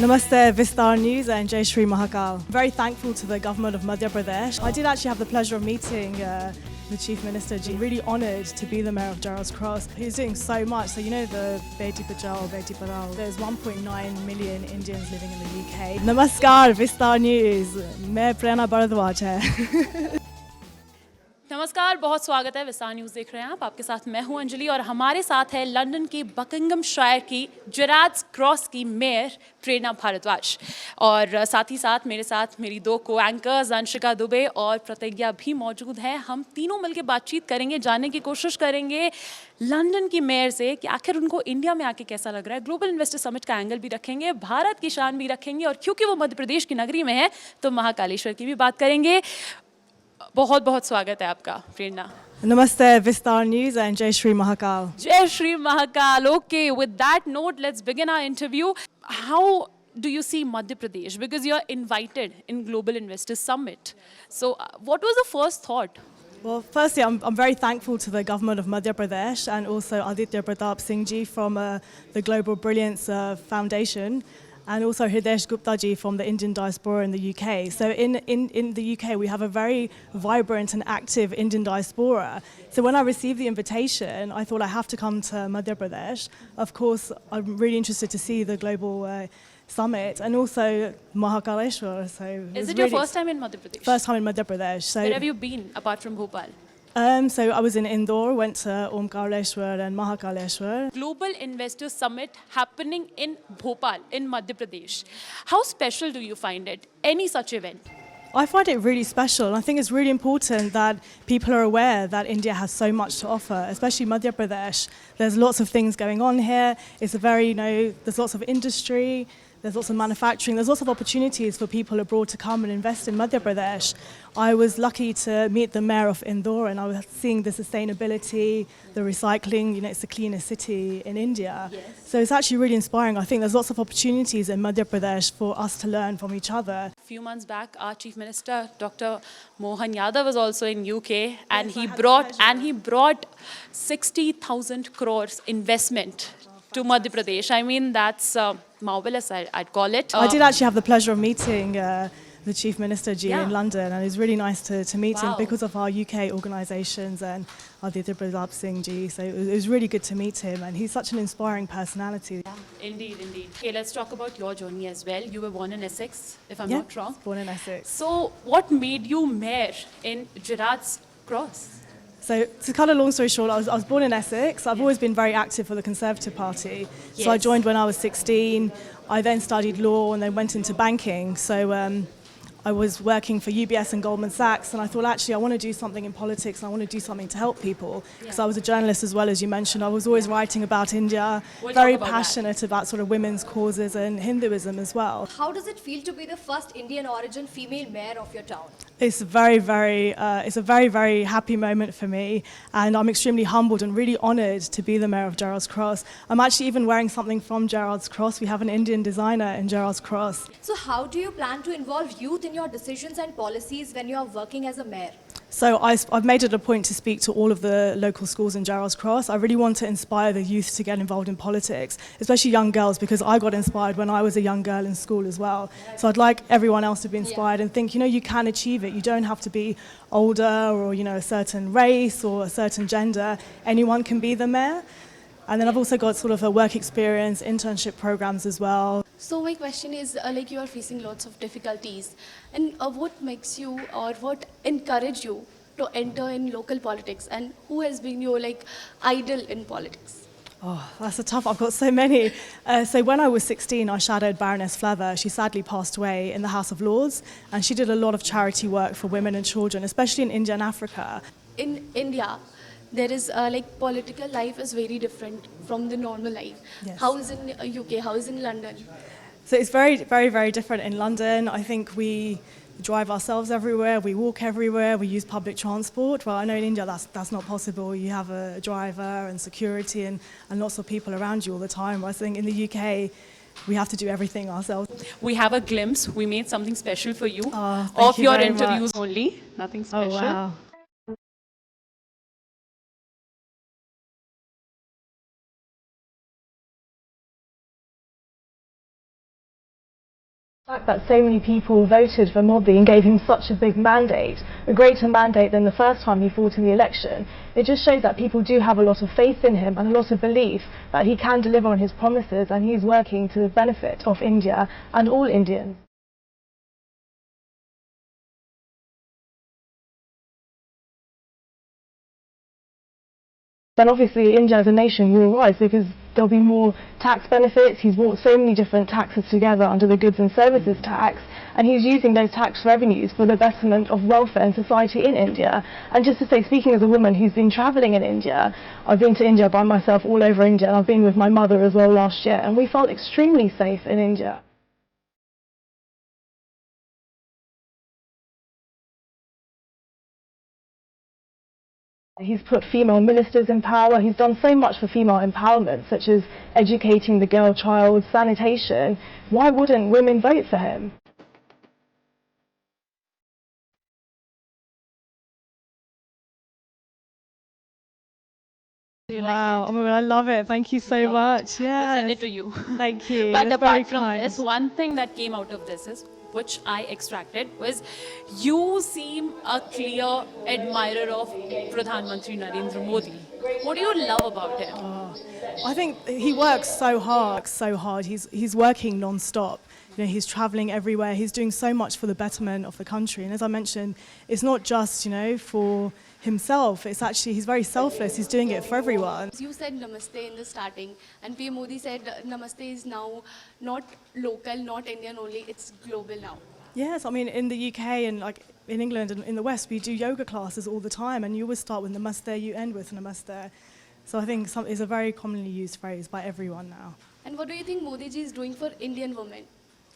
Namaste, Vistaar News and Jai Shri Mahakal. Very thankful to the government of Madhya Pradesh. I did actually have the pleasure of meeting the Chief Minister. Really honoured to be the Mayor of Gerrads Cross. He's doing so much. So you know the Beti Bachao, Beti Padhao. There's 1.9 million Indians living in the UK. Namaskar, Vistaar News. मैं Prerna Bhardwaj है. नमस्कार, बहुत स्वागत है। विस्तार news देख रहे हैं आप। आपके साथ मैं हूं अंजलि और हमारे साथ है लंदन की बकिंघम शायर की जेराड्स क्रॉस की मेयर प्रेरणा भारद्वाज और साथ ही साथ मेरे साथ मेरी दो को एंकर्स अंशिका दुबे और प्रतिज्ञा भी मौजूद हैं। हम तीनों मिलकर बातचीत करेंगे, जानने की कोशिश करेंगे लंदन की मेयर से कि आखिर उनको इंडिया में आके कैसा लग रहा है। ग्लोबल इन्वेस्टर समिट का एंगल भी रखेंगे, भारत की शान भी रखेंगे और क्योंकि वो मध्य प्रदेश की नगरी में है तो महाकालेश्वर की भी बात करेंगे। बहुत बहुत स्वागत है आपका प्रेरणा। Namaste, Vistaar News and Jai Shri Mahakal. Jai Shri Mahakal. Okay, with that note, let's begin our interview. How do you see Madhya Pradesh? Because you're invited in Global Investors Summit. So, what was the first thought? Well, firstly, I'm very thankful to the government of Madhya Pradesh and also Aditya Pratap Singh ji from the Global Brilliance Foundation, and also Hidesh Gupta ji from the Indian diaspora in the UK. So in the UK, we have a very vibrant and active Indian diaspora. So when I received the invitation, I thought I have to come to Madhya Pradesh. Of course, I'm really interested to see the global summit and also Mahakaleshwar. So Is it your first time in Madhya Pradesh? First time in Madhya Pradesh. So where have you been apart from Bhopal? So I was in Indore, went to Omkareshwar and Mahakaleshwar. Global Investor Summit happening in Bhopal in Madhya Pradesh. How special do you find it? Any such event? I find it really special. I think it's really important that people are aware that India has so much to offer, especially Madhya Pradesh. There's lots of things going on here. It's a very, there's lots of industry, there's lots of manufacturing, there's lots of opportunities for people abroad to come and invest in Madhya Pradesh. I was lucky to meet the mayor of Indore and I was seeing the sustainability, the recycling, it's the cleanest city in India. Yes. So it's actually really inspiring. I think there's lots of opportunities in Madhya Pradesh for us to learn from each other. A few months back, our Chief Minister, Dr. Mohan Yadav, was also in UK and Yes, he brought 60,000 crores investment to Madhya Pradesh. I mean, that's marvelous, I'd call it. I did actually have the pleasure of meeting the Chief Minister ji in London, and it was really nice to meet him because of our UK organisations and Aditya Pratap Singh ji. So it was really good to meet him, and he's such an inspiring personality. Yeah, indeed, indeed. Okay, let's talk about your journey as well. You were born in Essex, if I'm Yeah, not wrong. born in Essex. So, what made you mayor in Gerrads Cross? So to cut a long story short, I was born in Essex. I've always been very active for the Conservative Party. So I joined when I was 16. I then studied law and then went into banking. So I was working for UBS and Goldman Sachs, and I thought actually I want to do something in politics and I want to do something to help people. Because I was a journalist as well, as you mentioned. I was always writing about India, very passionate about sort of women's causes and Hinduism as well. How does it feel to be the first Indian origin female mayor of your town? It's a very, very happy moment for me, and I'm extremely humbled and really honoured to be the mayor of Gerrads Cross. I'm actually even wearing something from Gerrads Cross. We have an Indian designer in Gerrads Cross. So how do you plan to involve youth in your decisions and policies when you are working as a mayor? So I've made it a point to speak to all of the local schools in Gerrads Cross. I really want to inspire the youth to get involved in politics, especially young girls, because I got inspired when I was a young girl in school as well. So I'd like everyone else to be inspired and think, you can achieve it. You don't have to be older or, a certain race or a certain gender. Anyone can be the mayor. And then I've also got sort of a work experience, internship programs as well. So my question is, you are facing lots of difficulties, and what makes you or what encouraged you to enter in local politics, and who has been your idol in politics? Oh, that's a tough. I've got so many. So when I was 16, I shadowed Baroness Fleather. She sadly passed away in the House of Lords, and she did a lot of charity work for women and children, especially in India and Africa. In India, there is political life is very different from the normal life. Yes. How is in UK? How is in London? So it's very, very, very different in London. I think we drive ourselves everywhere, we walk everywhere, we use public transport. Well, I know in India that's not possible. You have a driver and security and lots of people around you all the time. I think in the UK, we have to do everything ourselves. We have a glimpse. We made something special for you Thank of you your very interviews much. only. Nothing special. Oh, wow. The fact that so many people voted for Modi and gave him such a big mandate, a greater mandate than the first time he fought in the election, it just shows that people do have a lot of faith in him and a lot of belief that he can deliver on his promises, and he's working to the benefit of India and all Indians. Then obviously India as a nation will rise because there'll be more tax benefits. He's brought so many different taxes together under the goods and services tax, and he's using those tax revenues for the betterment of welfare and society in India. And just to say, speaking as a woman who's been travelling in India, I've been to India by myself all over India, and I've been with my mother as well last year, and we felt extremely safe in India. He's put female ministers in power. He's done so much for female empowerment, such as educating the girl child, sanitation. Why wouldn't women vote for him? Wow, oh my God, I love it. Thank you so much. Yeah. Send it to you. Thank you. But That's apart very from kind. this, one thing that came out of this is, which I extracted, was you seem a clear admirer of Pradhan Mantri Narendra Modi. What do you love about him? I think he works so hard. He's working non-stop. You know, he's traveling everywhere. He's doing so much for the betterment of the country. And as I mentioned, it's not just, you know, for himself. It's actually, he's very selfless. He's doing it for everyone. You said namaste in the starting, and PM Modi said namaste is now not local, not Indian only, it's global now. Yes, I mean, in the UK and like in England and in the West, we do yoga classes all the time, and you always start with namaste, you end with namaste. So I think it's a very commonly used phrase by everyone now. And what do you think Modi ji is doing for Indian women?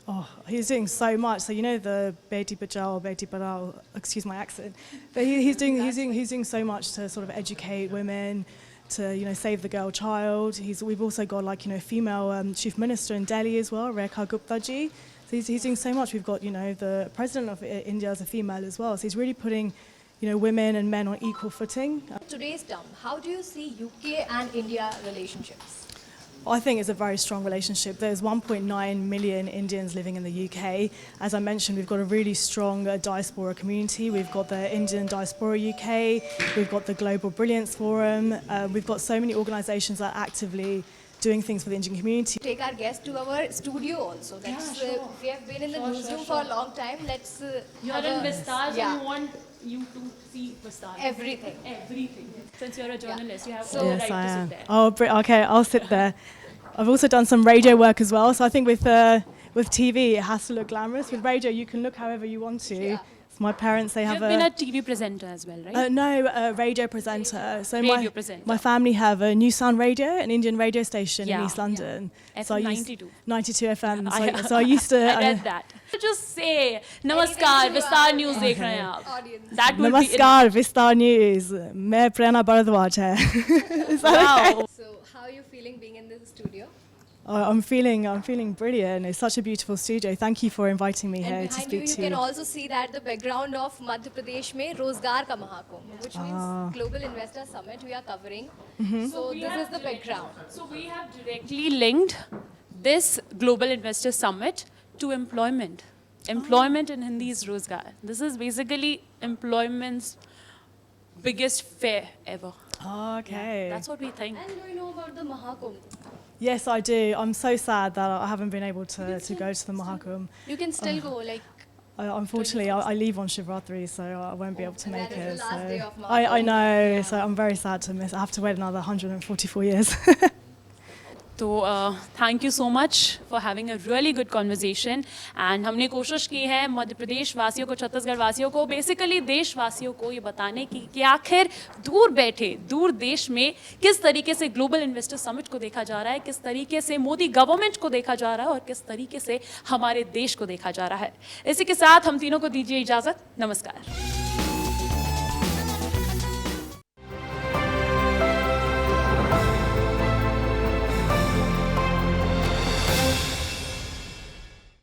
Oh, he's doing so much. So you know the Beti Bachao, Beti Padhao, excuse my accent, but he's doing so much to sort of educate women, to, you know, save the girl child. We've also got, like, you know, female chief minister in Delhi as well, Rekha Gupta ji. So he's doing so much. We've got, you know, the president of India as a female as well. So he's really putting, you know, women and men on equal footing. Today's term, how do you see UK and India relationships? I think it's a very strong relationship. There's 1.9 million Indians living in the UK. As I mentioned, we've got a really strong diaspora community. We've got the Indian Diaspora UK, we've got the Global Brilliance Forum, we've got so many organisations that are actively doing things for the Indian community. Take our guest to our studio also. We have been in the newsroom for a long time. Let's. You're in Vistaar, so yeah. we want you to see Vistaar. Everything. Everything. Since you're a journalist, you have So- the Yes, right I to am. sit there. Oh, okay, I'll sit there. I've also done some radio work as well. So I think with TV, it has to look glamorous. With radio, you can look however you want to. Yeah. So my parents, they have You've been a TV presenter as well, right? No, a radio presenter. So Radio presenter. my family have a New Sound Radio, an Indian radio station Yeah, in East London. yeah. So I FM used- 92. 92 FM. So I used to. I read that. Just say, Namaskar, Vistaar News देख रहे हैं आप. Audience. That would Namaskar, Vistaar News. मैं Prerna Bhardwaj hai. be wow. So, how are you feeling being in this studio? I'm feeling brilliant. It's such a beautiful studio. Thank you for inviting me here And to behind you, speak you to can you. also see that the background of Madhya Pradesh में रोजगार का Mahakumbh, which means Global Investor Summit we are covering. So this is the background. So we have directly linked this Global Investor Summit to employment. Employment in Hindi is rozgar. This is basically employment's biggest fair ever. Okay. That's what we think. And do you know about the Mahakumbh? Yes, I do. I'm so sad that I haven't been able to go to the Mahakumbh. You can still go, like, Unfortunately, I leave on Shivratri, so I won't be able to make that is it. the last day So of I Mahakumbh. know. So I'm very sad to miss. I have to wait another 144 years. तो thank you so much for having a really good conversation and हमने कोशिश की है मध्य प्रदेश वासियों को, छत्तीसगढ़ वासियों को, basically देशवासियों को ये बताने की कि आखिर दूर बैठे दूर देश में किस तरीके से ग्लोबल इन्वेस्टर समिट को देखा जा रहा है, किस तरीके से मोदी गवर्नमेंट को देखा जा रहा है और किस तरीके से हमारे देश को देखा जा रहा है। इसी के साथ हम तीनों को दीजिए इजाज़त। नमस्कार।